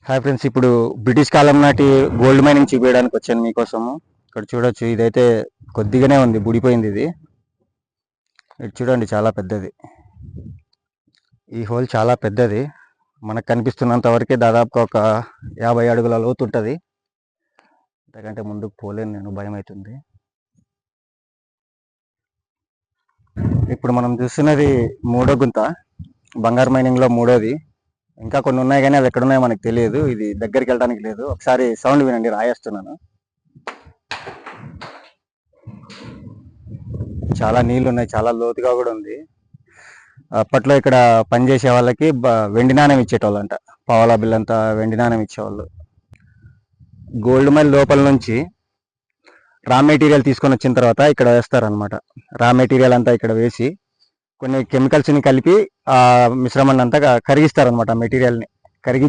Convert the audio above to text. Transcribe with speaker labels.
Speaker 1: Hi friends, ఇప్పుడు British కాలం నాటి gold mining చూపించడానికి వచ్చాను మీకోసము. ఇక్కడ చూడొచ్చు, ఇదైతే కొద్దిగానే ఉంది, బుడిపోయింది ఇది. ఇది చూడండి, చాలా పెద్దది. ఈ హోల్ చాలా పెద్దది. మనకు కనిపిస్తున్నంత వరకే దాదాపుగా ఒక 50 అడుగుల లోతు ఉంటుంది. అంతకంటే ముందుకు పోలేను నేను, భయం అవుతుంది. ఇప్పుడు మనం చూస్తున్నది మూడో గుంత, బంగారు మైనింగ్లో మూడోది. ఇంకా కొన్ని ఉన్నాయి కానీ అవి ఎక్కడున్నాయో మనకు తెలియదు. ఇది దగ్గరికి వెళ్ళడానికి లేదు. ఒకసారి సౌండ్ వినండి, రాయేస్తున్నాను. చాలా నీళ్లు ఉన్నాయి, చాలా లోతుగా కూడా ఉంది. అప్పట్లో ఇక్కడ పనిచేసే వాళ్ళకి వెండి నాణ్యం ఇచ్చేటోళ్ళంట. పావలా బిల్లంతా వెండి నాణ్యం ఇచ్చేవాళ్ళు. గోల్డ్ మైల్ లోపల నుంచి రా మెటీరియల్ తీసుకొని వచ్చిన తర్వాత ఇక్కడ వేస్తారనమాట. రా మెటీరియల్ అంతా ఇక్కడ వేసి కొన్ని కెమికల్స్ని కలిపి ఆ మిశ్రమాన్ని అంతా కరిగిస్తారనమాట. మెటీరియల్ని కరిగించి